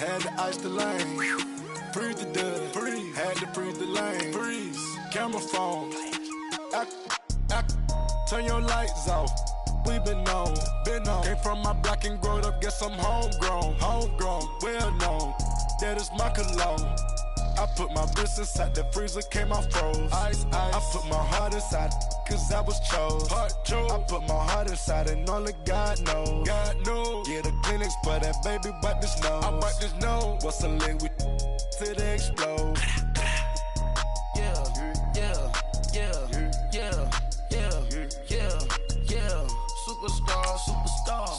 Had to ice the lane. Freeze the dub. Freeze. Had to freeze the lane. Freeze. Camera phone. Turn your lights off. We been on. Came from my block and growed up. Guess I'm homegrown. Well known. That is my cologne. I put my wrist inside the freezer, came out froze. Ice. I put my heart inside, cause I was chose. I put my heart inside and only God knows. Yeah, the clinics for that baby wipe this nose. I wipe this nose. What's a link with till they explode?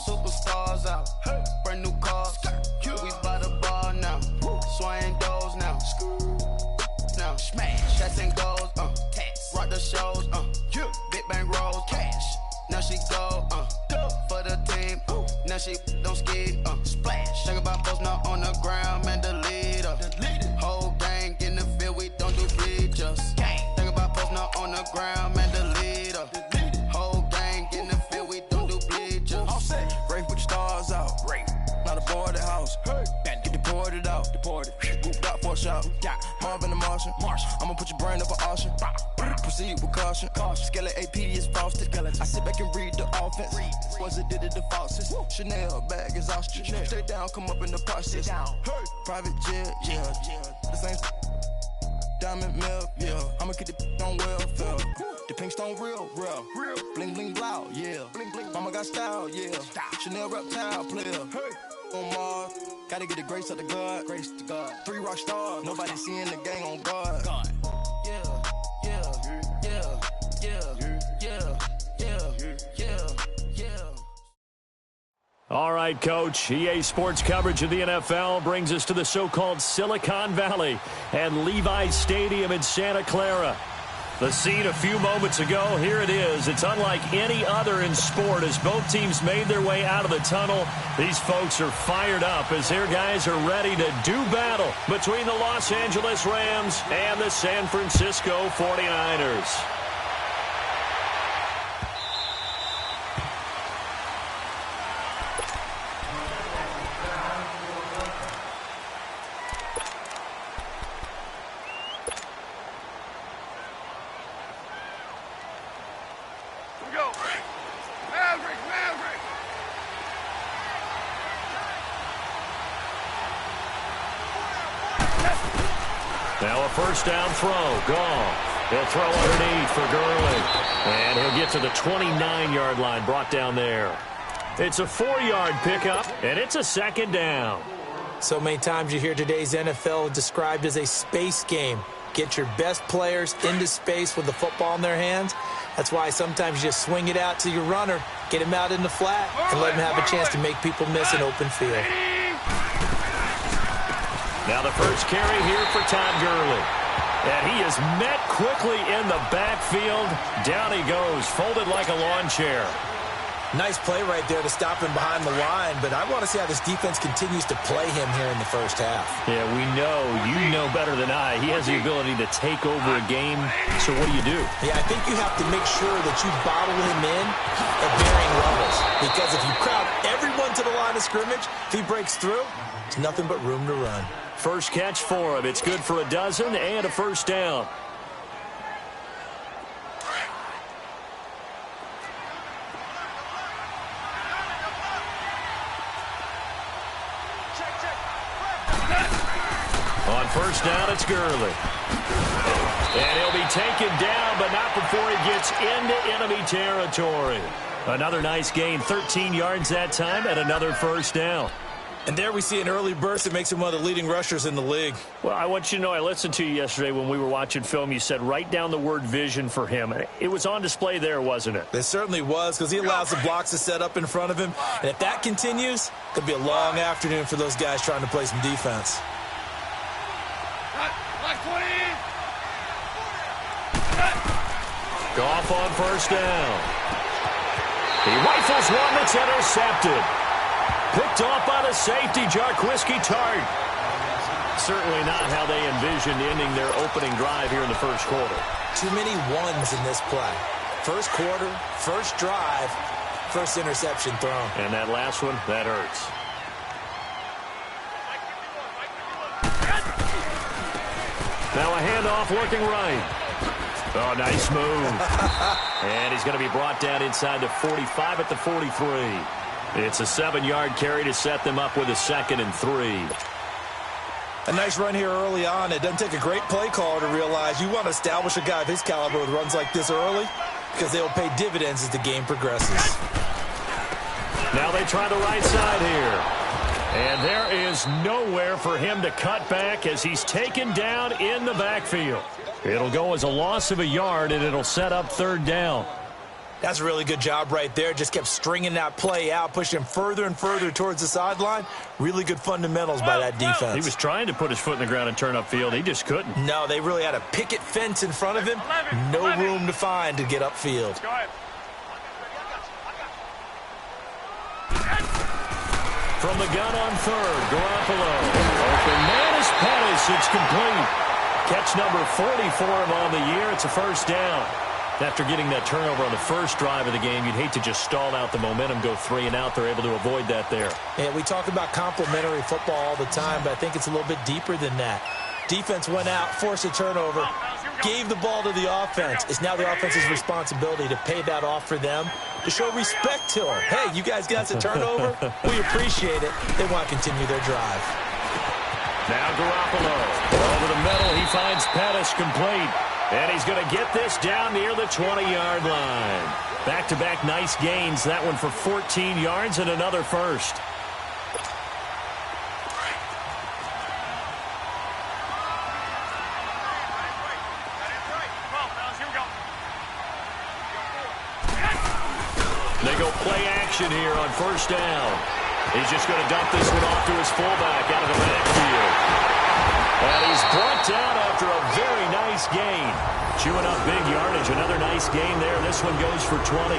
Superstars out. Brand new cars. We by the bar now. Swaying doors now. Now smash. Shots and goals. Rock the shows. Big bang rolls. Cash. Now she go. For the team. Now she don't ski. Splash. Think about folks not on the ground. Man, the leader. Whole gang in the field. We don't do bleachers. Think about folks not on the ground. Man, the leader. Whole gang in the field. We don't do bleachers. Rafe with the stars out. Not aboard the house. Get deported out. Moved out for a shot. Marvin the Martian. I'ma put your brain up an auction. Proceed with caution. Skeleton AP is frosted. I sit back and read the offense. Was it did it the falsest? Chanel bag is ostrich. Stay down, come up in the process. Private jet, yeah. The same diamond milk, yeah. I'ma get the on welfare. The pink stone real. Bling bling blow, yeah. Mama got style, yeah. Chanel reptile player. On Mars, gotta get the grace of the God. 3 rock stars, nobody seeing the gang on guard. All right, Coach. EA Sports coverage of the NFL brings us to the so-called Silicon Valley and Levi's Stadium in Santa Clara. The scene a few moments ago, here it is. It's unlike any other in sport as both teams made their way out of the tunnel. These folks are fired up as their guys are ready to do battle between the Los Angeles Rams and the San Francisco 49ers. Now a first down throw. Gone. He'll throw underneath for Gurley. And he'll get to the 29-yard line, brought down there. It's a 4-yard pickup, and it's a second down. So many times you hear today's NFL described as a space game. Get your best players into space with the football in their hands. That's why sometimes you just swing it out to your runner, get him out in the flat, and let him have a chance to make people miss an open field. Now the first carry here for Todd Gurley. And he is met quickly in the backfield. Down he goes, folded like a lawn chair. Nice play right there to stop him behind the line, but I want to see how this defense continues to play him here in the first half. Yeah, you know better than I. He has the ability to take over a game, so what do? Yeah, I think you have to make sure that you bottle him in at varying levels, because if you crowd everyone to the line of scrimmage, if he breaks through, it's nothing but room to run. First catch for him. It's good for a dozen and a first down. On first down, it's Gurley. And he'll be taken down, but not before he gets into enemy territory. Another nice gain, 13 yards that time, and another first down. And there we see an early burst that makes him one of the leading rushers in the league. Well, I want you to know, I listened to you yesterday when we were watching film. You said write down the word vision for him. It was on display there, wasn't it? It certainly was, because he allows the blocks to set up in front of him. And if that continues, it could be a long afternoon for those guys trying to play some defense. Goff on first down. He rifles one that's intercepted. Picked off by the safety, Jarquiski Tart. Certainly not how they envisioned ending their opening drive here in the first quarter. Too many ones in this play. First quarter, first drive, first interception thrown. And that last one, that hurts. Now a handoff looking right. Oh, nice move. And he's going to be brought down inside the 45 at the 43. It's a 7-yard carry to set them up with a 2nd and 3. A nice run here early on. It doesn't take a great play caller to realize you want to establish a guy of his caliber with runs like this early because they will pay dividends as the game progresses. Now they try the right side here. And there is nowhere for him to cut back as he's taken down in the backfield. It'll go as a loss of a yard, and it'll set up 3rd down. That's a really good job right there. Just kept stringing that play out, pushing him further and further towards the sideline. Really good fundamentals by that defense. He was trying to put his foot in the ground and turn upfield. He just couldn't. No, they really had a picket fence in front of him. No room to find to get upfield. Go ahead. From the gun on 3rd, Garoppolo. Open man is Pettis. It's complete. Catch number 40 for him on the year. It's a 1st down. After getting that turnover on the first drive of the game, you'd hate to just stall out the momentum, go 3 and out. They're able to avoid that there. Yeah, we talk about complementary football all the time, but I think it's a little bit deeper than that. Defense went out, forced a turnover, gave the ball to the offense. It's now the offense's responsibility to pay that off for them, to show respect to them. Hey, you guys got the turnover? We appreciate it. They want to continue their drive. Now Garoppolo. Over the middle, he finds Pettis complete. And he's going to get this down near the 20-yard line. Back-to-back nice gains. That one for 14 yards and another 1st. They go play action here on 1st down. He's just going to dump this one off to his fullback out of the backfield. And he's brought down after a very nice gain. Chewing up big yardage. Another nice gain there. This one goes for 20.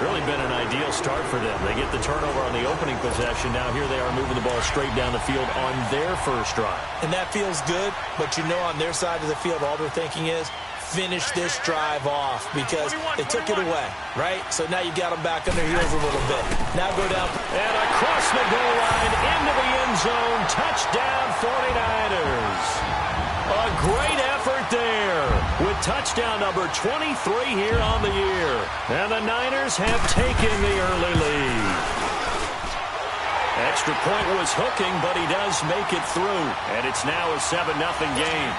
Really been an ideal start for them. They get the turnover on the opening possession. Now here they are moving the ball straight down the field on their first drive. And that feels good, but you know on their side of the field all they're thinking is finish this drive off because they took it away, right? So now you got them back on their heels a little bit. Now go down. And across the goal line into the end zone. Touchdown 49ers. A great effort there with touchdown number 23 here on the year. And the Niners have taken the early lead. Extra point was hooking, but he does make it through. And it's now a 7-0 game.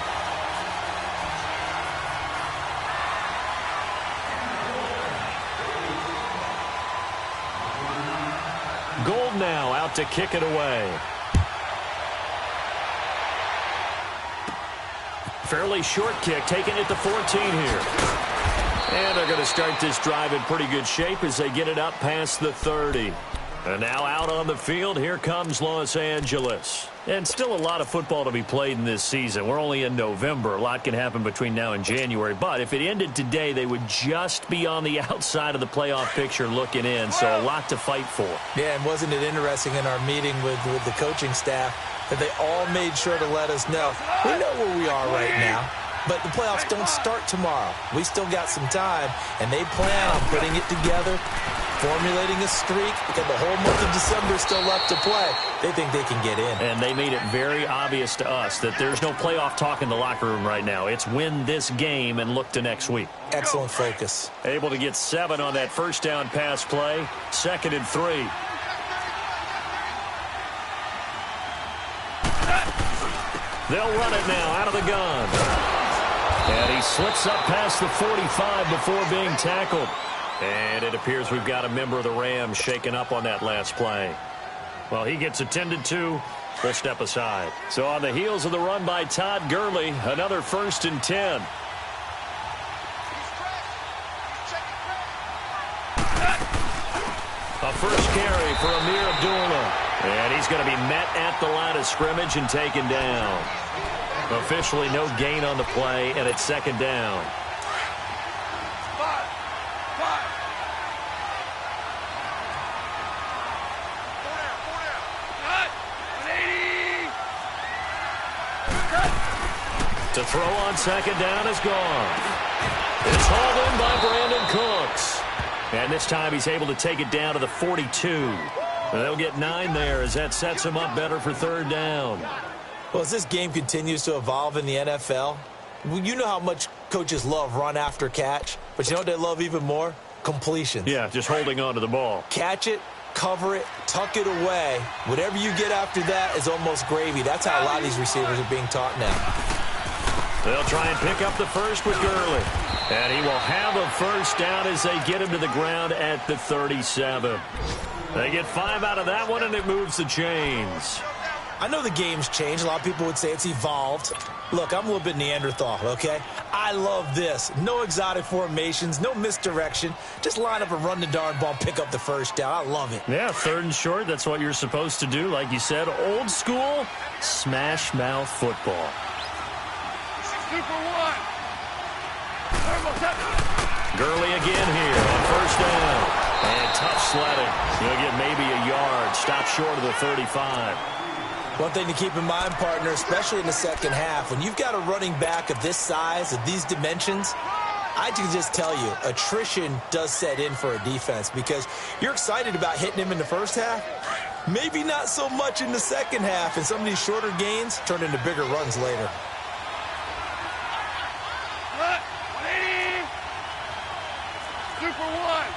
Gold now out to kick it away. Fairly short kick, taken at the 14 here. And they're going to start this drive in pretty good shape as they get it up past the 30. And now out on the field, here comes Los Angeles. And still a lot of football to be played in this season. We're only in November. A lot can happen between now and January. But if it ended today, they would just be on the outside of the playoff picture looking in. So a lot to fight for. Yeah, and wasn't it interesting in our meeting with the coaching staff that they all made sure to let us know, we know where we are right now, but the playoffs don't start tomorrow. We still got some time, and they plan on putting it together, formulating a streak, because the whole month of December is still left to play. They think they can get in. And they made it very obvious to us that there's no playoff talk in the locker room right now. It's win this game and look to next week. Excellent focus. Able to get 7 on that first down pass play. 2nd and 3. They'll run it now out of the gun. And he slips up past the 45 before being tackled. And it appears we've got a member of the Rams shaken up on that last play. Well, he gets attended to. We'll step aside. So on the heels of the run by Todd Gurley, another 1st and 10. A first carry for Amir Abdullah. And he's going to be met at the line of scrimmage and taken down. Officially no gain on the play, and it's 2nd down. To throw on 2nd down is gone. It's hauled in by Brandon Cooks. And this time he's able to take it down to the 42. They'll get 9 there as that sets him up better for 3rd down. Well, as this game continues to evolve in the NFL, you know how much coaches love run after catch, but you know what they love even more? Completions. Yeah, just holding on to the ball. Catch it, cover it, tuck it away. Whatever you get after that is almost gravy. That's how a lot of these receivers are being taught now. They'll try and pick up the first with Gurley. And he will have a first down as they get him to the ground at the 37. They get 5 out of that one, and it moves the chains. I know the game's changed. A lot of people would say it's evolved. Look, I'm a little bit Neanderthal, okay? I love this. No exotic formations, no misdirection. Just line up and run the darn ball, pick up the first down. I love it. Yeah, 3rd and short. That's what you're supposed to do. Like you said, old school, smash mouth football. Gurley again here on first down. And tough sledding. He'll get maybe a yard. Stop short of the 35. One thing to keep in mind, partner, especially in the second half, when you've got a running back of this size, of these dimensions, I can just tell you, attrition does set in for a defense because you're excited about hitting him in the first half. Maybe not so much in the second half, and some of these shorter gains turn into bigger runs later. Super one.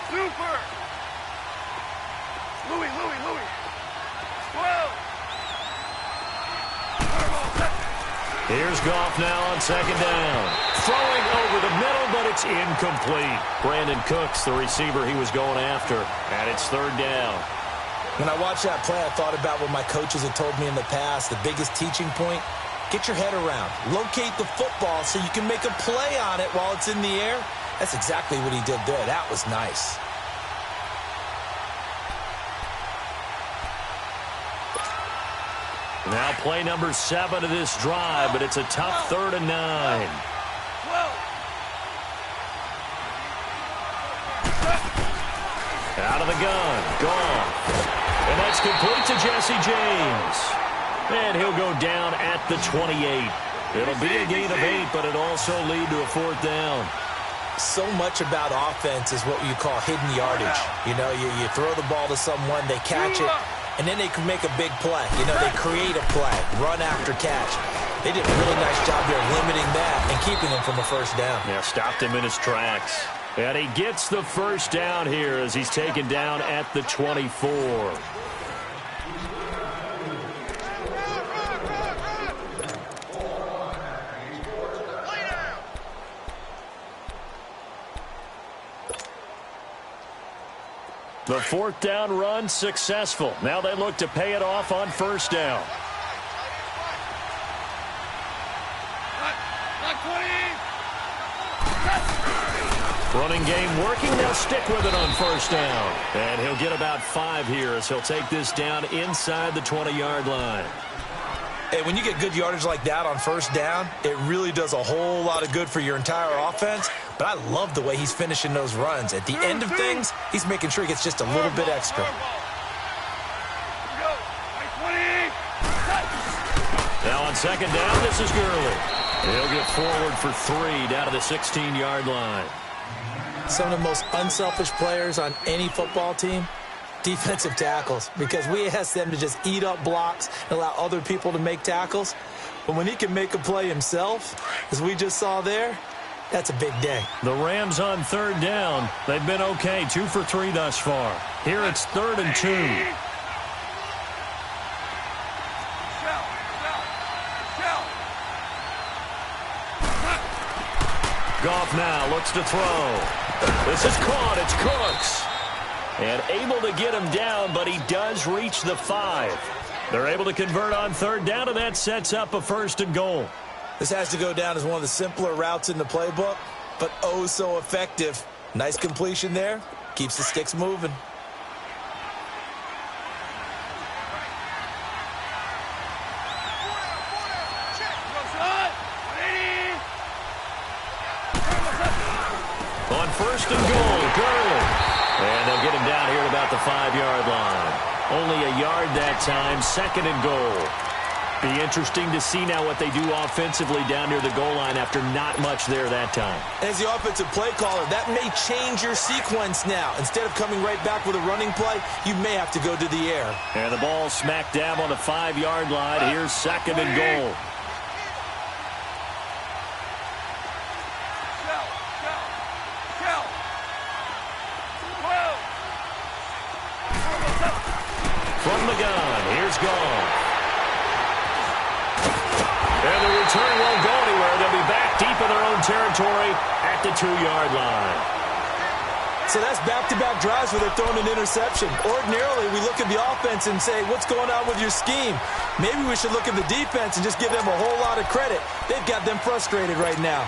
Super. Louis. 12. Here's Goff now on second down. Throwing over the middle, but it's incomplete. Brandon Cooks, the receiver he was going after, and it's 3rd down. When I watched that play, I thought about what my coaches had told me in the past. The biggest teaching point, get your head around. Locate the football so you can make a play on it while it's in the air. That's exactly what he did there. That was nice. Now play number 7 of this drive, but it's a tough 3rd and 9. Out of the gun, Goff. And that's complete to Jesse James. And he'll go down at the 28. It'll be a gain of 8, but it'll also lead to a 4th down. So much about offense is what you call hidden yardage. You know, you throw the ball to someone, they catch it, and then they can make a big play. You know, they create a play, run after catch. They did a really nice job there limiting that and keeping him from a first down. Yeah, stopped him in his tracks. And he gets the first down here as he's taken down at the 24. The 4th down run successful. Now they look to pay it off on first down. Running game working. They'll stick with it on first down. And he'll get about 5 here as he'll take this down inside the 20-yard line. Hey, when you get good yardage like that on first down, it really does a whole lot of good for your entire offense. But I love the way he's finishing those runs. At the end of things, he's making sure he gets just a little bit extra. Now on second down, this is Gurley. He'll get forward for 3 down to the 16-yard line. Some of the most unselfish players on any football team, defensive tackles, because we ask them to just eat up blocks and allow other people to make tackles. But when he can make a play himself, as we just saw there, that's a big day. The Rams on 3rd down. They've been okay, 2 for 3 thus far. Here it's 3rd and 2. Goff now looks to throw. This is caught. It's Cooks. And able to get him down, but he does reach the 5. They're able to convert on 3rd down, and that sets up a 1st and goal. This has to go down as one of the simpler routes in the playbook, but oh so effective. Nice completion there. Keeps the sticks moving. On 1st and goal, Gurley. And they'll get him down here at about the 5-yard line. Only a yard that time, 2nd and goal. Be interesting to see now what they do offensively down near the goal line after not much there that time. As the offensive play caller, that may change your sequence now. Instead of coming right back with a running play, you may have to go to the air. And the ball smack dab on the 5-yard line. Here's 2nd and goal. From the gun, here's Goff. And the return won't go anywhere. They'll be back deep in their own territory at the 2-yard line. So that's back-to-back drives where they're throwing an interception. Ordinarily, we look at the offense and say, what's going on with your scheme? Maybe we should look at the defense and just give them a whole lot of credit. They've got them frustrated right now.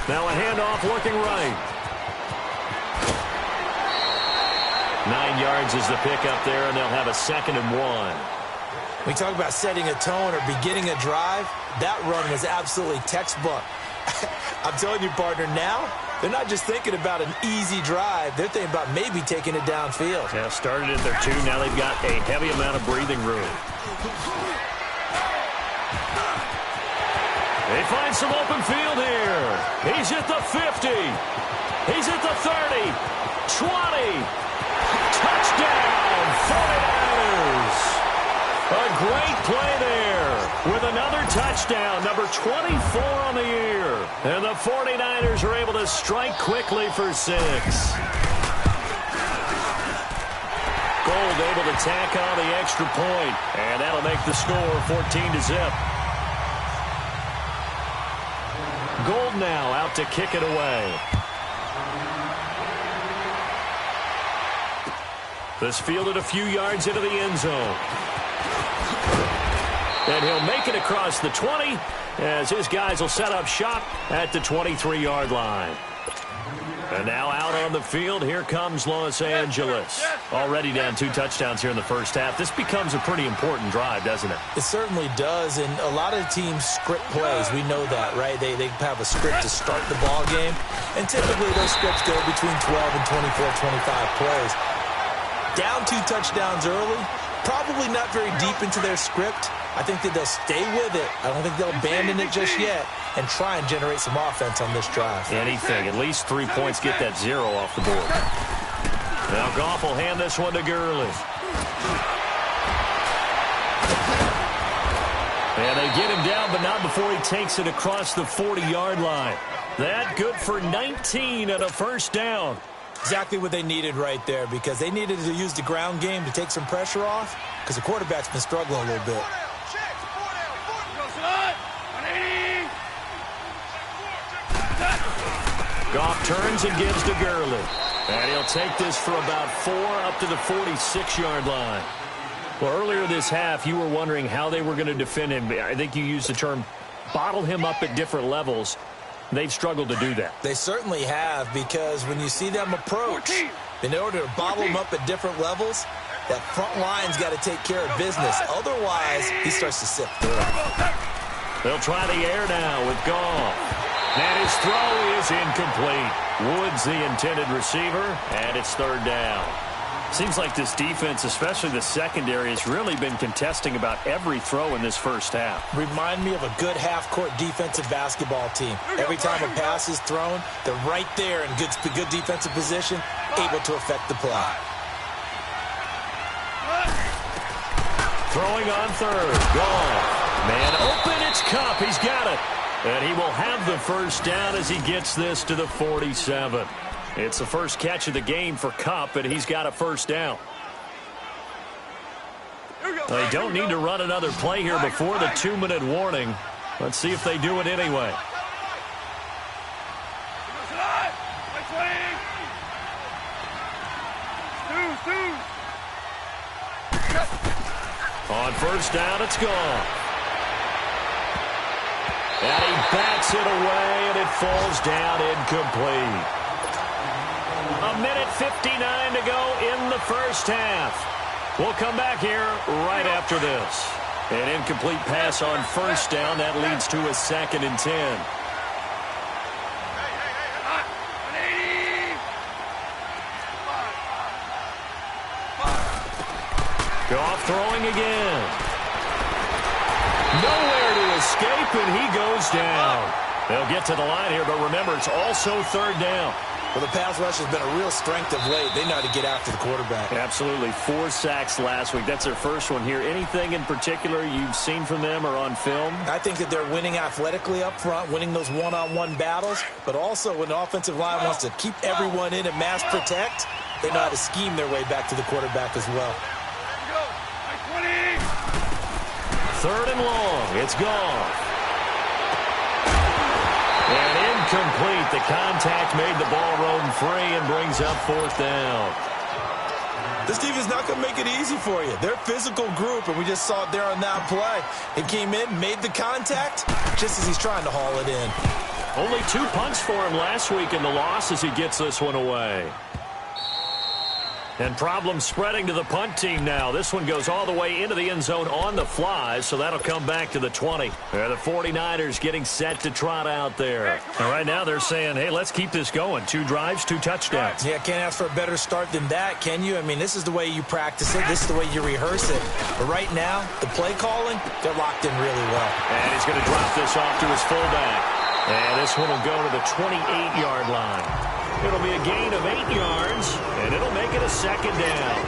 Now a handoff looking right. 9 yards is the pickup there, and they'll have a 2nd and 1. We talk about setting a tone or beginning a drive. That run was absolutely textbook. I'm telling you, partner, now they're not just thinking about an easy drive. They're thinking about maybe taking it downfield. Yeah, started at their 2. Now they've got a heavy amount of breathing room. They find some open field here. He's at the 50. He's at the 30. 20. Touchdown, 49ers. A great play there with another touchdown, number 24 on the year. And the 49ers are able to strike quickly for 6. Gold able to tack on the extra point, and that'll make the score 14-0. Gold now out to kick it away. This fielded a few yards into the end zone. And he'll make it across the 20 as his guys will set up shop at the 23-yard line. And now out on the field, here comes Los Angeles. Already down 2 touchdowns here in the first half. This becomes a pretty important drive, doesn't it? It certainly does, and a lot of teams script plays. We know that, right? They have a script to start the ball game, and typically those scripts go between 12 and 24, 25 plays. Down 2 touchdowns early, probably not very deep into their script. I think that they'll stay with it. I don't think they'll abandon it just yet and try and generate some offense on this drive. Anything. At least 3 points, get that 0 off the board. Now Goff will hand this one to Gurley. And they get him down, but not before he takes it across the 40-yard line. That good for 19 and a first down. Exactly what they needed right there, because they needed to use the ground game to take some pressure off, because the quarterback's been struggling a little bit. Goff turns and gives to Gurley. And he'll take this for about 4 up to the 46-yard line. Well, earlier this half, you were wondering how they were going to defend him. I think you used the term bottle him up at different levels. They've struggled to do that. They certainly have, because when you see them approach, in order to bottle him up at different levels, that front line's got to take care of business. Otherwise, he starts to sift through. They'll try the air now with Goff. And his throw is incomplete. Woods the intended receiver, and it's 3rd down. Seems like this defense, especially the secondary, has really been contesting about every throw in this first half. Remind me of a good half-court defensive basketball team. Every time a pass is thrown, they're right there in good defensive position, able to affect the play. Throwing on 3rd. Goff. Man open, it's Kupp. He's got it. And he will have the first down as he gets this to the 47. It's the first catch of the game for Kupp, and he's got a first down. They don't need to run another play here before the 2-minute warning. Let's see if they do it anyway. On first down, it's gone. And he bats it away, and it falls down incomplete. 1:59 to go in the first half. We'll come back here right after this. An incomplete pass on first down. That leads to a 2nd and 10. throwing again. Nowhere to escape, and he goes down. They'll get to the line here, but remember, it's also third down. Well, the pass rush has been a real strength of late. They know how to get after the quarterback. Absolutely. 4 sacks last week. That's their first one here. Anything in particular you've seen from them or on film? I think that they're winning athletically up front, winning those one-on-one battles, but also when the offensive line wants to keep everyone in and mass protect, they know how to scheme their way back to the quarterback as well. Third and long. It's gone. And incomplete. The contact made the ball roam free and brings up fourth down. This team is not going to make it easy for you. They're a physical group, and we just saw it there on that play. He came in, made the contact, just as he's trying to haul it in. Only 2 punts for him last week in the loss as he gets this one away. And problems spreading to the punt team now. This one goes all the way into the end zone on the fly, so that'll come back to the 20. The 49ers getting set to trot out there. And right now they're saying, hey, let's keep this going. 2 drives, 2 touchdowns. Yeah, can't ask for a better start than that, can you? I mean, this is the way you practice it. This is the way you rehearse it. But right now, the play calling, they're locked in really well. And he's going to drop this off to his fullback. And this one will go to the 28-yard line. It'll be a gain of 8 yards, and it'll make it a second down.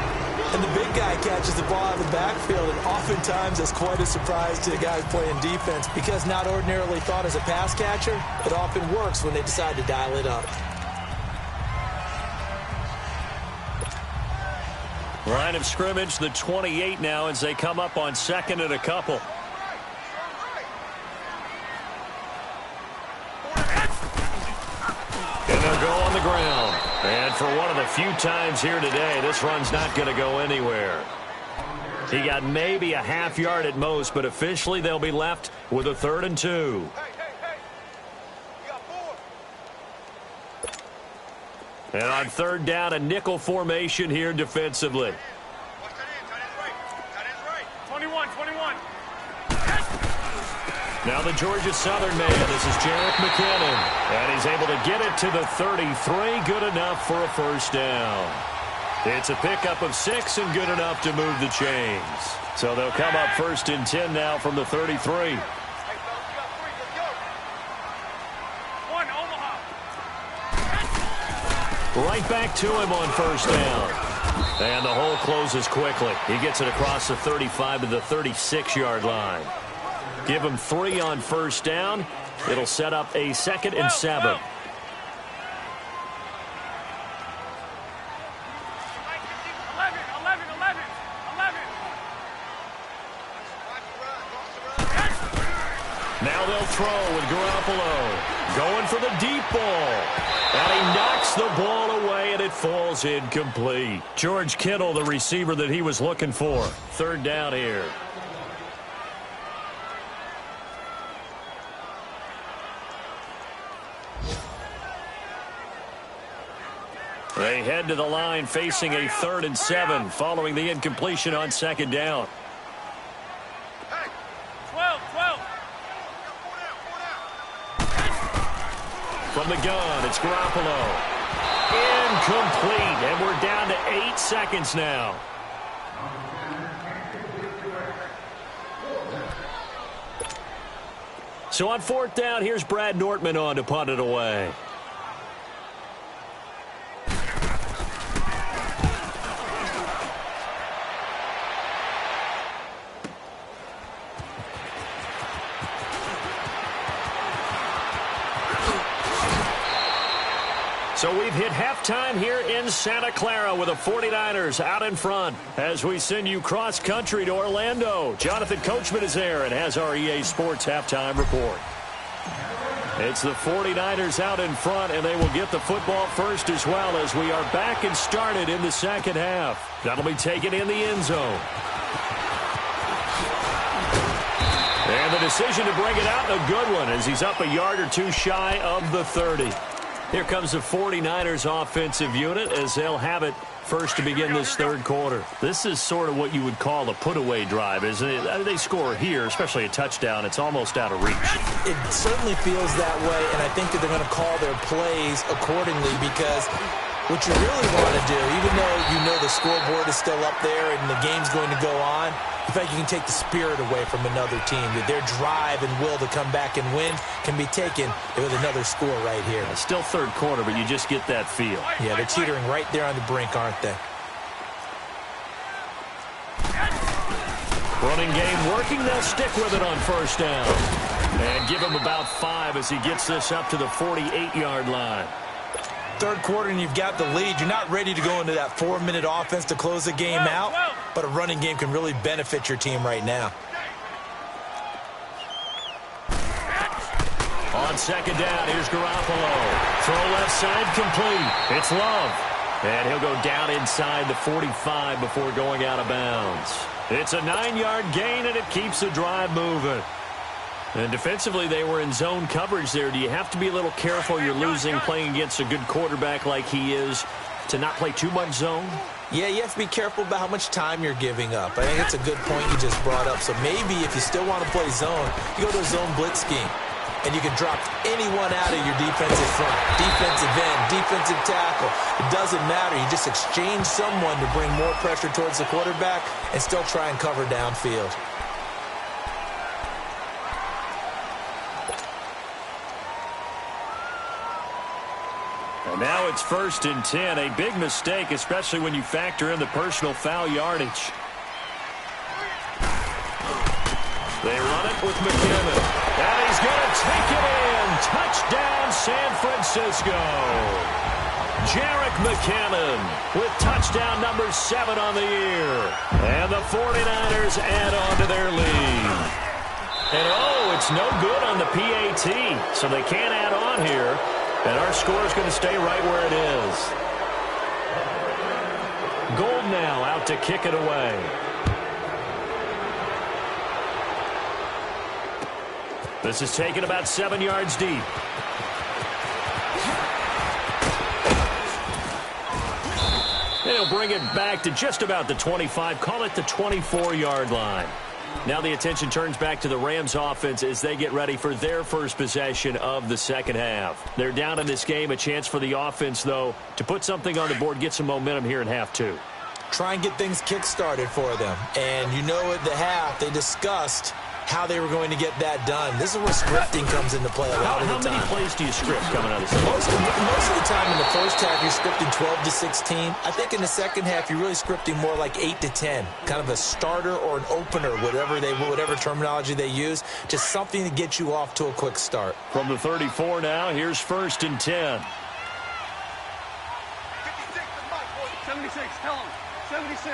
And the big guy catches the ball out of the backfield, and oftentimes that's quite a surprise to the guys playing defense because not ordinarily thought as a pass catcher, it often works when they decide to dial it up. Line of scrimmage, the 28 now as they come up on second and a couple. And they'll go on the ground. And for one of the few times here today, this run's not going to go anywhere. He got maybe a half yard at most, but officially they'll be left with a 3rd and 2. And on 3rd down, a nickel formation here defensively. 21. Now the Georgia Southern man, this is Jerick McKinnon. And he's able to get it to the 33, good enough for a first down. It's a pickup of 6 and good enough to move the chains. So they'll come up 1st and 10 now from the 33. Right back to him on 1st down. And the hole closes quickly. He gets it across the 35 to the 36-yard line. Give him 3 on 1st down. It'll set up a 2nd and 7. Now they'll throw with Garoppolo. Going for the deep ball. And he knocks the ball away, and it falls incomplete. George Kittle, the receiver that he was looking for. 3rd down here. They head to the line facing a 3rd and 7 following the incompletion on 2nd down. 12. From the gun, it's Garoppolo. Incomplete, and we're down to 8 seconds now. So on 4th down, here's Brad Nortman on to punt it away. So we've hit halftime here in Santa Clara with the 49ers out in front as we send you cross-country to Orlando. Jonathan Coachman is there and has our EA Sports halftime report. It's the 49ers out in front, and they will get the football first as well as we are back and started in the second half. That'll be taken in the end zone. And the decision to bring it out, a good one, as he's up a yard or 2 shy of the 30. Here comes the 49ers offensive unit as they'll have it first to begin this 3rd quarter. This is sort of what you would call a put-away drive, isn't it? They score here, especially a touchdown. It's almost out of reach. It certainly feels that way, and I think that they're going to call their plays accordingly because What you really want to do, even though you know the scoreboard is still up there and the game's going to go on, in fact, you can take the spirit away from another team. Their drive and will to come back and win can be taken with another score right here. Still third quarter, but you just get that feel. Yeah, they're teetering right there on the brink, aren't they? Running game working. They'll stick with it on first down. And give him about 5 as he gets this up to the 48-yard line. Third quarter and you've got the lead. You're not ready to go into that 4-minute offense to close the game out, but a running game can really benefit your team right now. On second down, here's Garoppolo. Throw left side complete. It's Love. And he'll go down inside the 45 before going out of bounds. It's a 9-yard gain, and it keeps the drive moving. And defensively, they were in zone coverage there. Do you have to be a little careful? You're losing playing against a good quarterback like he is to not play too much zone? Yeah, you have to be careful about how much time you're giving up. I think that's a good point you just brought up. So maybe if you still want to play zone, you go to a zone blitz scheme. And you can drop anyone out of your defensive front, defensive end, defensive tackle. It doesn't matter. You just exchange someone to bring more pressure towards the quarterback and still try and cover downfield. And now it's 1st and 10. A big mistake, especially when you factor in the personal foul yardage. They run it with McKinnon. And he's going to take it in. Touchdown, San Francisco. Jerick McKinnon with touchdown number 7 on the year. And the 49ers add on to their lead. And oh, it's no good on the PAT. So they can't add on here. And our score is going to stay right where it is. Gold now out to kick it away. This is taken about 7 yards deep. And he'll bring it back to just about the 25. Call it the 24-yard line. Now the attention turns back to the Rams offense as they get ready for their first possession of the second half. They're down in this game. A chance for the offense, though, to put something on the board, get some momentum here in half 2. Try and get things kick-started for them. And you know at the half, they discussed how they were going to get that done. This is where scripting comes into play a lot of the time. How many plays do you script coming out of this? Most of the time in the first half, you're scripting 12 to 16. I think in the second half, you're really scripting more like 8 to 10. Kind of a starter or an opener, whatever terminology they use. Just something to get you off to a quick start. From the 34 now, here's 1st and 10. 76, tell him. 76.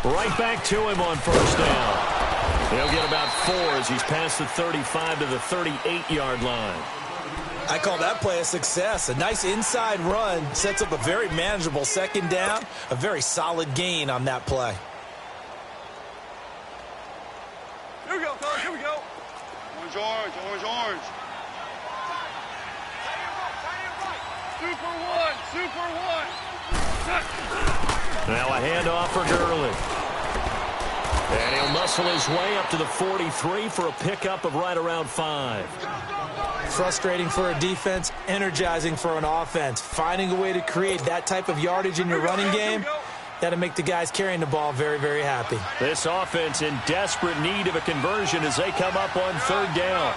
Right back to him on first down. He'll get about 4 as he's past the 35 to the 38-yard line. I call that play a success. A nice inside run sets up a very manageable second down. A very solid gain on that play. Here we go, fellas, here we go. Orange, orange, orange, orange. Super one, super one. Now a handoff for Gurley. And he'll muscle his way up to the 43 for a pickup of right around 5. Frustrating for a defense, energizing for an offense. Finding a way to create that type of yardage in your running game, that'll make the guys carrying the ball very, very happy. This offense in desperate need of a conversion as they come up on 3rd down.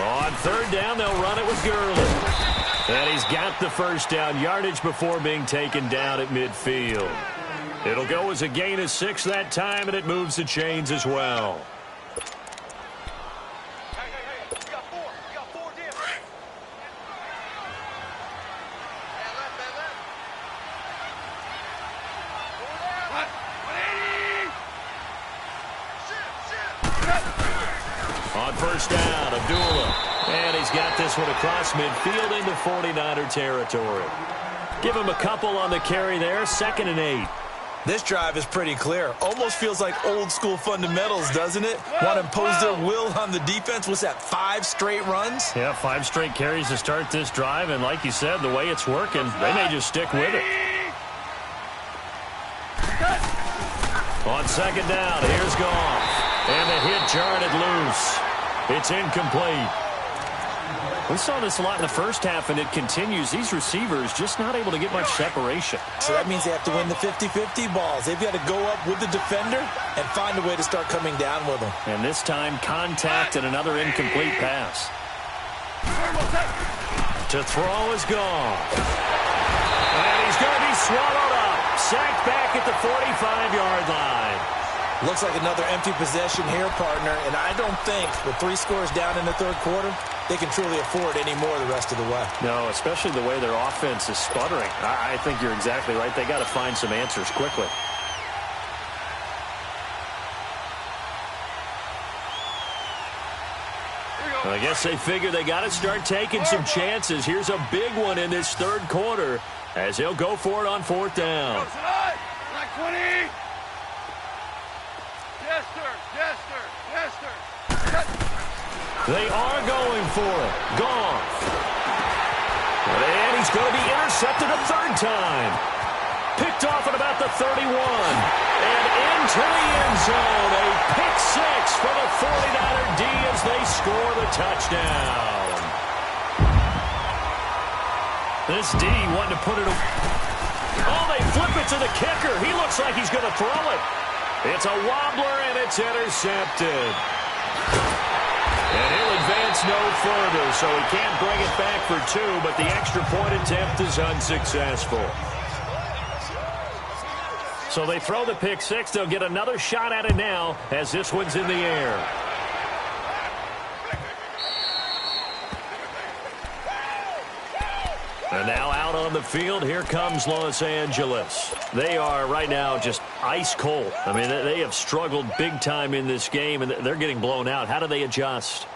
On 3rd down, they'll run it with Gurley. And he's got the first down yardage before being taken down at midfield. It'll go as a gain of 6 that time, and it moves the chains as well. Hey, we got 4. We got 4 damn. On first down, Abdullah. And he's got this one across midfield into 49er territory. Give him a couple on the carry there. 2nd and 8. This drive is pretty clear. Almost feels like old school fundamentals, doesn't it? Want to impose their will on the defense. What's that, 5 straight runs? Yeah, 5 straight carries to start this drive. And like you said, the way it's working, they may just stick with it. On 2nd down, here's Goff. And the hit jarred it loose. It's incomplete. We saw this a lot in the first half, and it continues. These receivers just not able to get much separation. So that means they have to win the 50-50 balls. They've got to go up with the defender and find a way to start coming down with them. And this time, contact and another incomplete pass. To throw is gone. And he's going to be swallowed up. Sacked back at the 45-yard line. Looks like another empty possession here, partner. And I don't think with 3 scores down in the third quarter, they can truly afford any more the rest of the way. No, especially the way their offense is sputtering. I think you're exactly right. They got to find some answers quickly. I guess they figure they got to start taking some chances. Here's a big one in this third quarter as he'll go for it on 4th down. Like 20. Yes, sir. Yes, sir. Yes, sir. They are going for it. Goff. And he's going to be intercepted a third time. Picked off at about the 31. And into the end zone. A pick 6 for the 49er D as they score the touchdown. This D wanted to put it away. Oh, they flip it to the kicker. He looks like he's going to throw it. It's a wobbler, and it's intercepted. And he'll advance no further, so he can't bring it back for 2, but the extra point attempt is unsuccessful. So they throw the pick 6. They'll get another shot at it now as this one's in the air. And now out on the field, here comes Los Angeles. They are right now just ice cold. I mean, they have struggled big time in this game, and they're getting blown out. How do they adjust?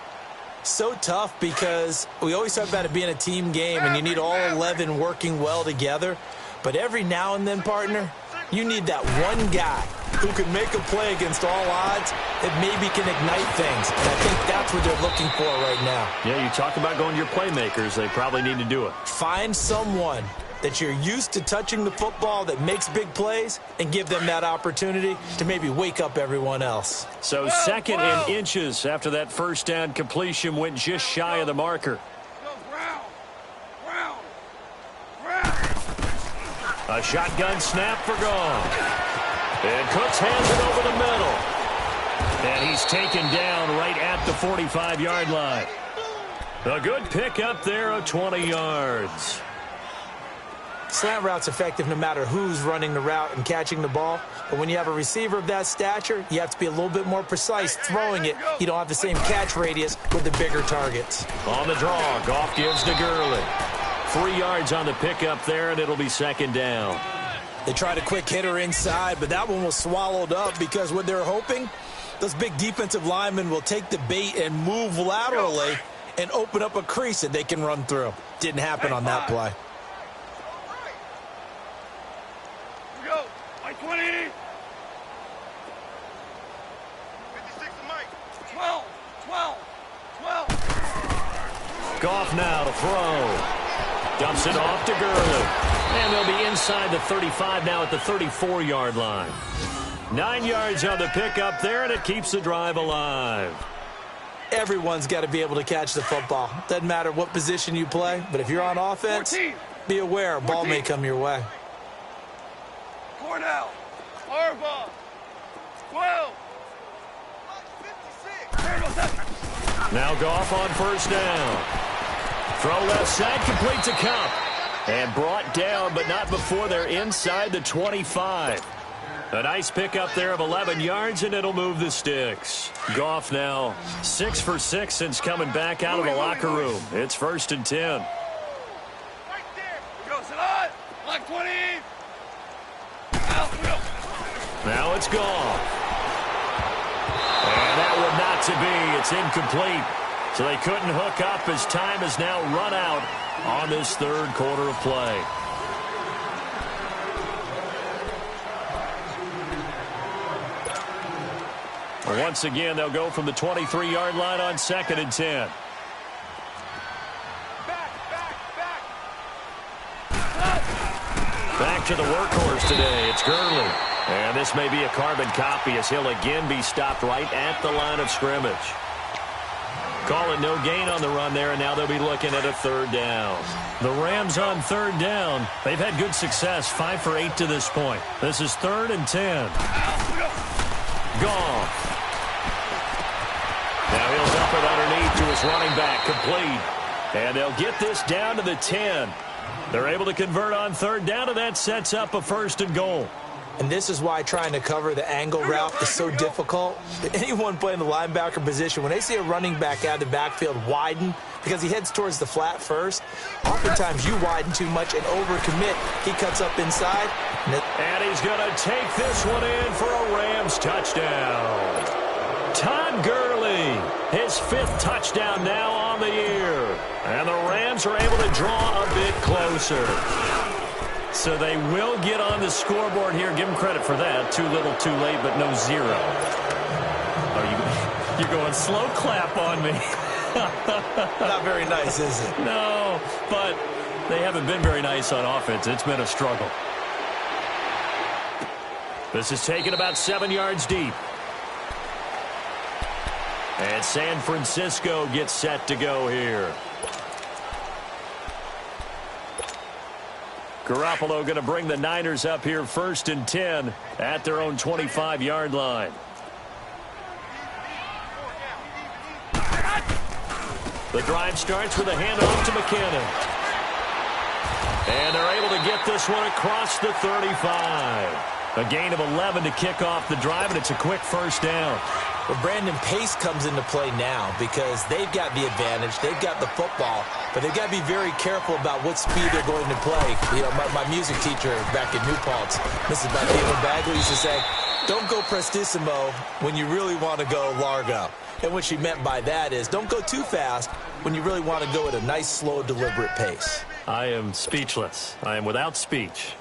So tough because we always talk about it being a team game, and you need all 11 working well together. But every now and then, partner, you need that one guy who can make a play against all odds that maybe can ignite things. And I think that's what they're looking for right now. Yeah, you talk about going to your playmakers. They probably need to do it. Find someone that you're used to touching the football that makes big plays and give them that opportunity to maybe wake up everyone else. So 2nd and inches after that first down completion went just shy of the marker. A shotgun snap for Goff. And Cooks hands it over the middle. And he's taken down right at the 45-yard line. A good pick up there of 20 yards. Slant route's effective no matter who's running the route and catching the ball. But when you have a receiver of that stature, you have to be a little bit more precise throwing it. You don't have the same catch radius with the bigger targets. On the draw, Goff gives to Gurley. 3 yards on the pickup there, and it'll be 2nd down. They tried a quick hitter inside, but that one was swallowed up because what they're hoping, those big defensive linemen will take the bait and move laterally and open up a crease that they can run through. Didn't happen on that play. Go. Like 20. 56 to Mike. 12. 12. 12. Goff now to throw. Dumps it off to Gurley. And they'll be inside the 35 now at the 34-yard line. 9 yards on the pickup there, and it keeps the drive alive. Everyone's got to be able to catch the football. Doesn't matter what position you play, but if you're on offense, 14. be aware a ball may come your way. Cornell. Harbaugh. 12. 56. Now Goff on 1st down. Throw left side, complete to Cup. And brought down, but not before they're inside the 25. A nice pickup there of 11 yards, and it'll move the sticks. Goff now 6 for 6 since coming back out of the locker room. It's 1st and 10. Right there. Go, Salah. Like 20. Out. Go. Now it's Goff. And that one not to be. It's incomplete. So they couldn't hook up as time has now run out on this third quarter of play. Once again, they'll go from the 23-yard line on 2nd and 10. Back to the workhorse today. It's Gurley. And this may be a carbon copy as he'll again be stopped right at the line of scrimmage. Call it no gain on the run there, and now they'll be looking at a third down. The Rams on third down. They've had good success, 5 for 8 to this point. This is 3rd and 10. Goff. Now he'll dump it underneath to his running back, complete. And they'll get this down to the 10. They're able to convert on third down, and that sets up a 1st and goal. And this is why trying to cover the angle route is so difficult. Anyone playing the linebacker position, when they see a running back out of the backfield widen because he heads towards the flat first, oftentimes you widen too much and overcommit. He cuts up inside. And he's going to take this one in for a Rams touchdown. Todd Gurley, his 5th touchdown now on the year. And the Rams are able to draw a bit closer. So they will get on the scoreboard here. Give them credit for that. Too little, too late, but no 0. Oh, you're going slow clap on me. Not very nice, is it? No, but they haven't been very nice on offense. It's been a struggle. This is taken about 7 yards deep. And San Francisco gets set to go here. Garoppolo going to bring the Niners up here 1st and 10 at their own 25-yard line. The drive starts with a handoff to McKinnon. And they're able to get this one across the 35. A gain of 11 to kick off the drive, and it's a quick 1st down. Well, Brandon, pace comes into play now because they've got the advantage. They've got the football, but they've got to be very careful about what speed they're going to play. You know, my music teacher back in New Paltz, Mrs. Bagley, used to say, don't go prestissimo when you really want to go largo. And what she meant by that is don't go too fast when you really want to go at a nice, slow, deliberate pace. I am speechless. I am without speech.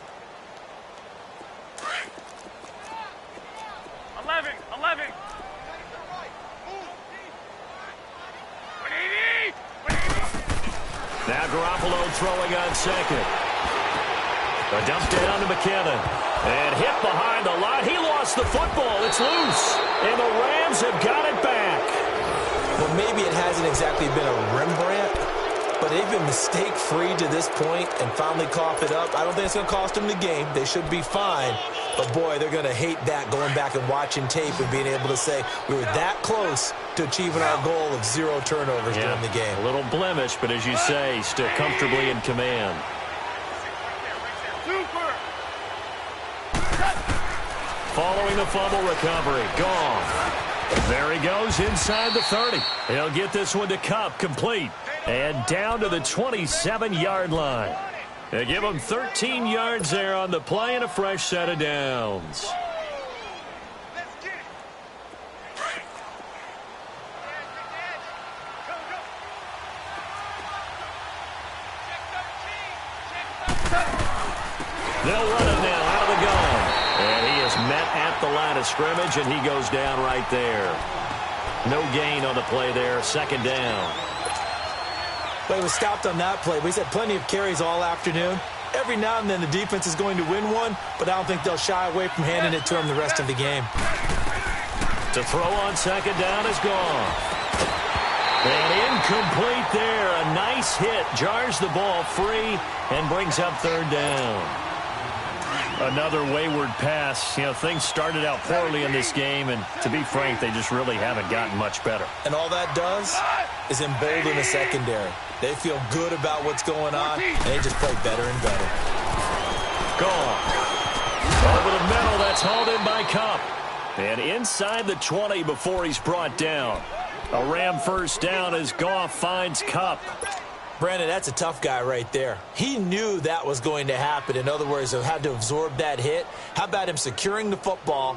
11. Now Garoppolo throwing on second. A dump down to McKinnon. And hit behind the line. He lost the football. It's loose. And the Rams have got it back. Well, maybe it hasn't exactly been a Rembrandt, but they've been mistake-free to this point and finally cough it up. I don't think it's going to cost them the game. They should be fine. But, boy, they're going to hate that, going back and watching tape and being able to say we were that close to achieving our goal of 0 turnovers during the game. A little blemish, but as you say, still comfortably in command. Following the fumble recovery, Goff. There he goes inside the 30. He'll get this one to Kupp, complete. And down to the 27-yard line. They give him 13 yards there on the play and a fresh set of downs. They'll run it now out of the gun. And he is met at the line of scrimmage, and he goes down right there. No gain on the play there, 2nd down. Well, he was stopped on that play, but he's had plenty of carries all afternoon. Every now and then the defense is going to win one, but I don't think they'll shy away from handing it to him the rest of the game. To throw on 2nd down is gone. And incomplete there. A nice hit. Jars the ball free and brings up 3rd down. Another wayward pass. You know, things started out poorly in this game, and to be frank, they just really haven't gotten much better. And all that does is embolden the secondary. They feel good about what's going on, and they just play better and better. Gone. Over the middle, that's hauled in by Kupp. And inside the 20 before he's brought down. A Ram 1st down as Goff finds Kupp. Brandon, that's a tough guy right there. He knew that was going to happen. In other words, he had to absorb that hit. How about him securing the football,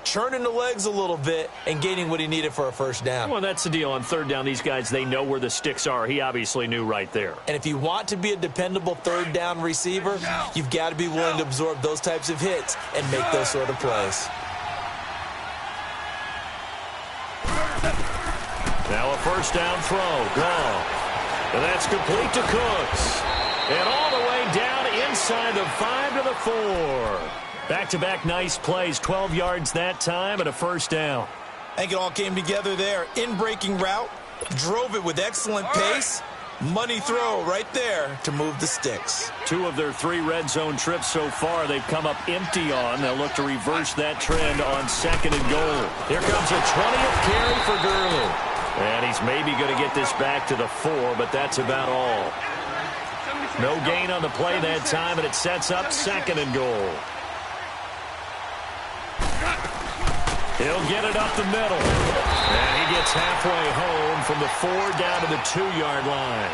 churning the legs a little bit, and gaining what he needed for a 1st down? Well, that's the deal. On 3rd down, these guys, they know where the sticks are. He obviously knew right there. And if you want to be a dependable 3rd down receiver, you've got to be willing to absorb those types of hits and make those sort of plays. Now a 1st down throw. Gone. And that's complete to Cooks. And all the way down inside the 5 to the 4. Back-to-back nice plays. 12 yards that time and a 1st down. I think it all came together there. In-breaking route, Drove it with excellent pace. Money throw right there to move the sticks. 2 of their 3 red zone trips so far they've come up empty on. They'll look to reverse that trend on 2nd and goal. Here comes a 20th carry for Gurley. And he's maybe going to get this back to the 4, but that's about all. No gain on the play that time, and it sets up 2nd and goal. He'll get it up the middle. And he gets halfway home from the 4 down to the 2-yard line.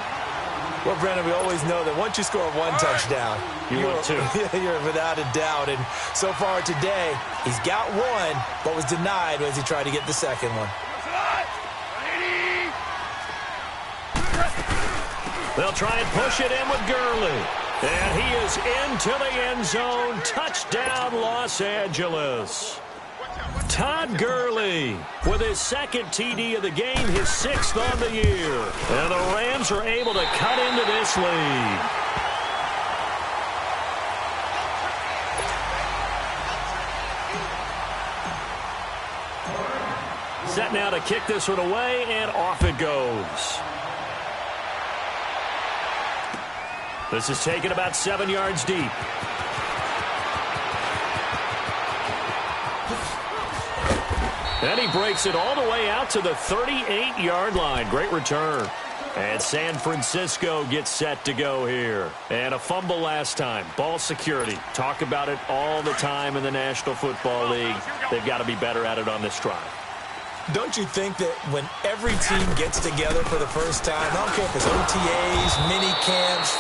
Well, Brandon, we always know that once you score 1 touchdown, you're without a doubt. And so far today, he's got 1, but was denied as he tried to get the 2nd one. They'll try and push it in with Gurley. And he is into the end zone. Touchdown, Los Angeles. Todd Gurley with his 2nd TD of the game, his 6th on the year. And the Rams are able to cut into this lead. Set now to kick this one away, and off it goes. This is taken about 7 yards deep. And he breaks it all the way out to the 38-yard line. Great return. And San Francisco gets set to go here. And a fumble last time. Ball security. Talk about it all the time in the National Football League. They've got to be better at it on this drive. Don't you think that when every team gets together for the first time, I don't care if it's OTAs, mini camps,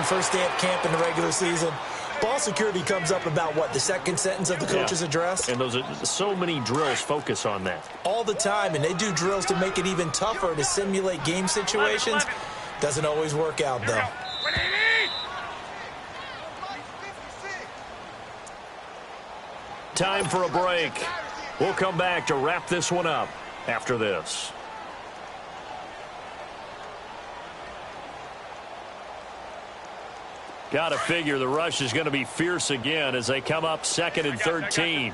first day of camp in the regular season, ball security comes up about, what, the 2nd sentence of the coach's address? And those are so many drills focus on that. All the time, and they do drills to make it even tougher to simulate game situations. Doesn't always work out, though. Time for a break. We'll come back to wrap this one up after this. Got to figure the rush is going to be fierce again as they come up 2nd and 13.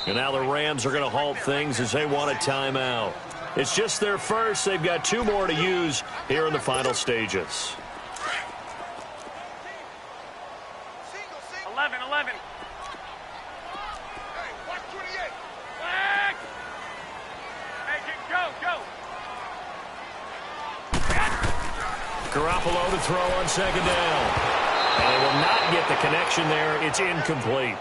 And now the Rams are going to halt things as they want a timeout. It's just their first. They've got 2 more to use here in the final stages. 11. Hey, watch 28. Flag. Hey, go. Garoppolo to throw on 2nd down. And they will not get the connection there. It's incomplete.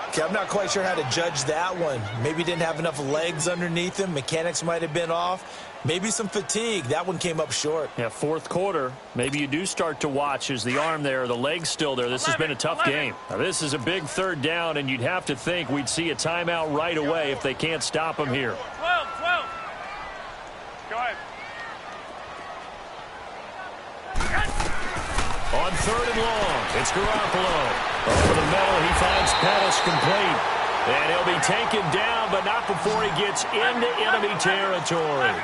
Okay, I'm not quite sure how to judge that one. Maybe didn't have enough legs underneath him. Mechanics might have been off. Maybe some fatigue. That one came up short. Yeah, 4th quarter. Maybe you do start to watch as the arm there, the leg's still there. This has been a tough game. Now, this is a big 3rd down, and you'd have to think we'd see a timeout right away if they can't stop him here. 12. Go ahead. On 3rd and long, it's Garoppolo. Over the middle, he finds Pettis complete. And he'll be taken down, but not before he gets into enemy territory.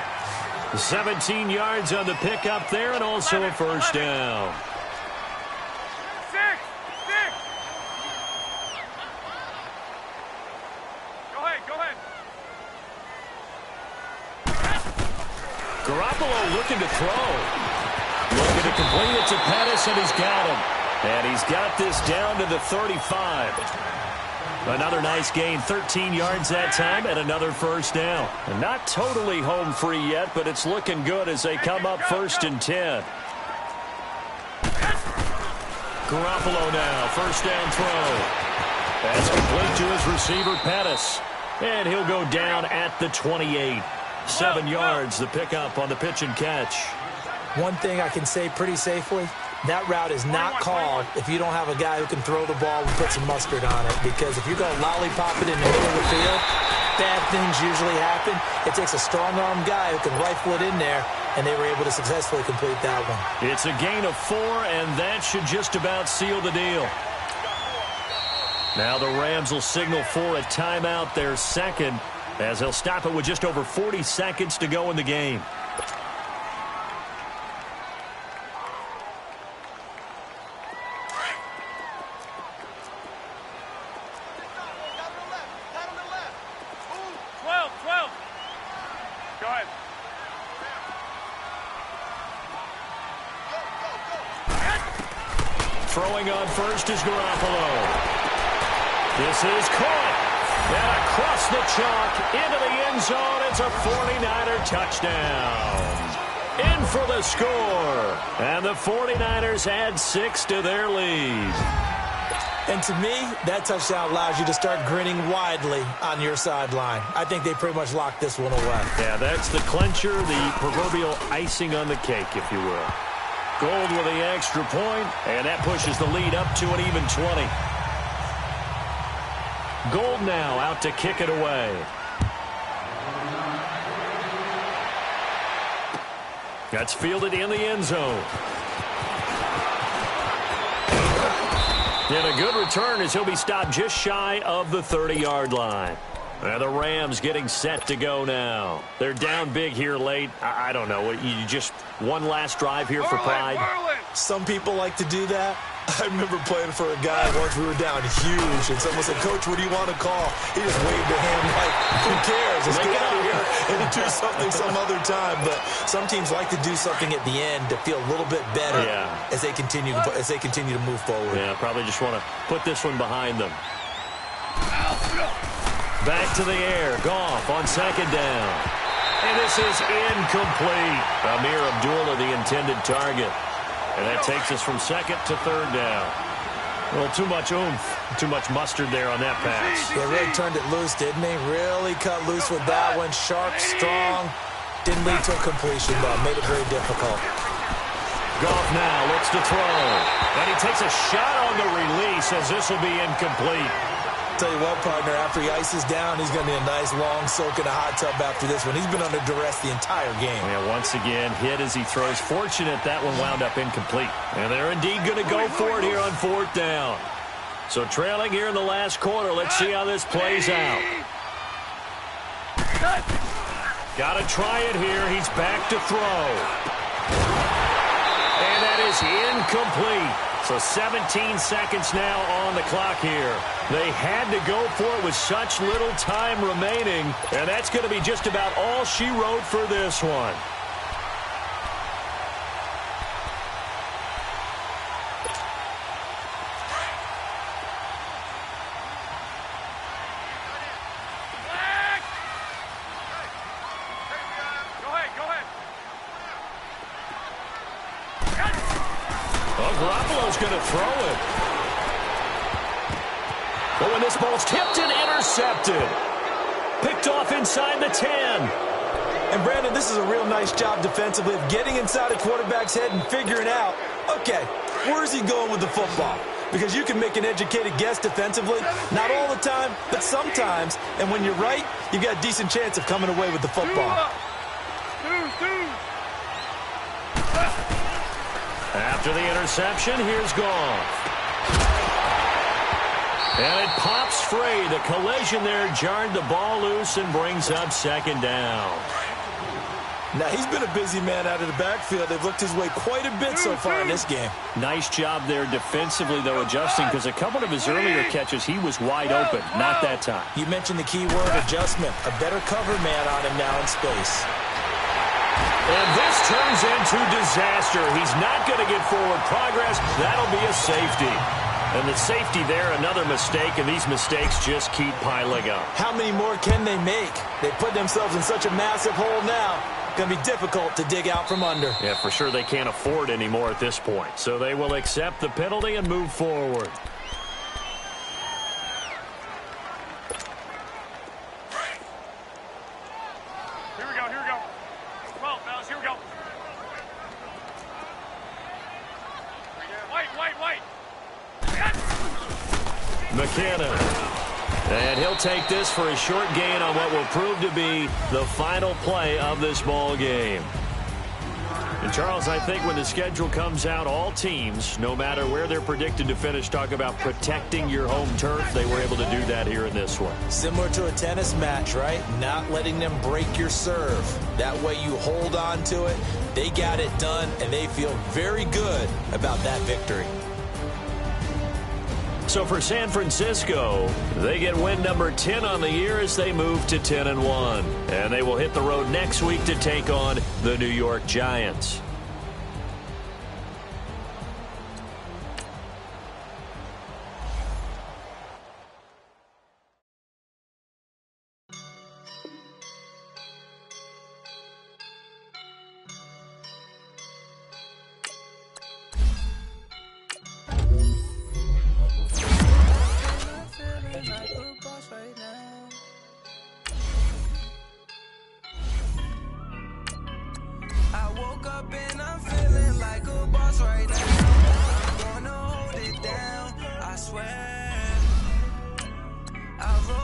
17 yards on the pickup there, and also a 1st down. 6. Go ahead. Garoppolo looking to throw. Looking to complete it to Pettis, and he's got him. And he's got this down to the 35. Another nice gain, 13 yards that time, and another 1st down. And not totally home free yet, but it's looking good as they come up 1st and 10. Garoppolo now, 1st down throw. That's complete to his receiver, Pettis. And he'll go down at the 28. 7 yards, the pickup on the pitch and catch. One thing I can say pretty safely, that route is not called if you don't have a guy who can throw the ball and put some mustard on it. Because if you're going to lollipop it in the middle of the field, bad things usually happen. It takes a strong-arm guy who can rifle it in there, and they were able to successfully complete that one. It's a gain of 4, and that should just about seal the deal. Now the Rams will signal for a timeout, their 2nd, as they'll stop it with just over 40 seconds to go in the game. Throwing on first is Garoppolo. This is caught. And across the chalk into the end zone. It's a 49er touchdown. In for the score. And the 49ers add 6 to their lead. And to me, that touchdown allows you to start grinning widely on your sideline. I think they pretty much locked this one away. Yeah, that's the clincher, the proverbial icing on the cake, if you will. Gold with the extra point, and that pushes the lead up to an even 20. Gold now out to kick it away. That's fielded in the end zone. And a good return as he'll be stopped just shy of the 30-yard line. And the Rams getting set to go now. They're down big here late. I don't know. You just one last drive here for pride. Some people like to do that. I remember playing for a guy once we were down huge, and someone said, "Coach, what do you want to call?" He just waved a hand like, who cares? Let's get out of here and do something some other time. But some teams like to do something at the end to feel a little bit better as they continue to move forward. Yeah, probably just want to put this one behind them. Back to the air. Goff on second down. And this is incomplete. Amir Abdullah, the intended target. And that takes us from second to third down. A little too much oomph, too much mustard there on that pass. They really turned it loose, didn't they? Really cut loose with that one. Sharp, strong. Didn't lead to a completion, though. Made it very difficult. Goff now looks to throw. And he takes a shot on the release as this will be incomplete. Tell you what, partner, after he ices down, he's going to be a nice long soak in a hot tub after this one. He's been under duress the entire game. Yeah, once again, hit as he throws. Fortunate that one wound up incomplete. And they're indeed going to go for it here on fourth down. So trailing here in the last quarter. Let's see how this plays out. Got to try it here. He's back to throw. And that is incomplete. So 17 seconds now on the clock here. They had to go for it with such little time remaining, and that's going to be just about all she wrote for this one. Garoppolo's going to throw it. But when this ball's tipped and intercepted. Picked off inside the 10. And, Brandon, this is a real nice job defensively of getting inside a quarterback's head and figuring out, okay, where's he going with the football? Because you can make an educated guess defensively, not all the time, but sometimes. And when you're right, you've got a decent chance of coming away with the football. After the interception, here's Goff. And it pops free. The collision there jarred the ball loose and brings up second down. Now, he's been a busy man out of the backfield. They've looked his way quite a bit so far in this game. Nice job there defensively, though, adjusting, because a couple of his earlier catches, he was wide open. Not that time. You mentioned the key word, adjustment. A better cover man on him now in space. And this turns into disaster. He's not going to get forward progress. That'll be a safety. And the safety there, another mistake, and these mistakes just keep piling up. How many more can they make? They put themselves in such a massive hole now. Going to be difficult to dig out from under. Yeah, for sure they can't afford any more at this point. So they will accept the penalty and move forward. Here we go, here we go. 12, fellas, here we go. White. McKinnon. And he'll take this for a short gain on what will prove to be the final play of this ball game. And, Charles, I think when the schedule comes out, all teams, no matter where they're predicted to finish, talk about protecting your home turf. They were able to do that here in this one. Similar to a tennis match, right? Not letting them break your serve. That way you hold on to it. They got it done, and they feel very good about that victory. So for San Francisco, they get win number 10 on the year as they move to 10-1. And they will hit the road next week to take on the New York Giants.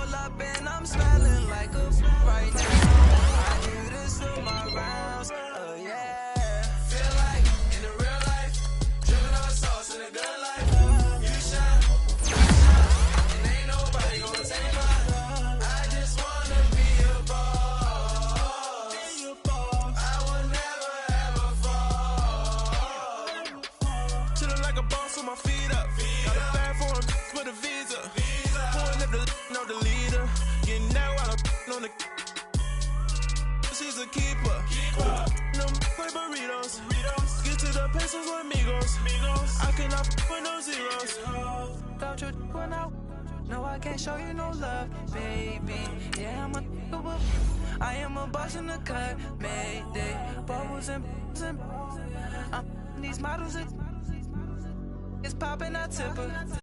pull up and I'm smelling like a right now. I do this for my rounds, oh yeah. Feel like in the real life, dripping on sauce in a good life. You shine, and ain't nobody gonna take my love. I just wanna be a boss. I would never ever fall. Chillin' like a boss with my feet up. Got a bag for him with a visa. Pulling up the know the leader. Getting out while I'm on the. She's a keeper. No play burritos. Get to the pesos with amigos. I cannot with no zeros. Without you when no, I can't show you no love, baby. Yeah, I am a boss in the cut, Mayday. Bubbles and these models. It's poppin', I tip her.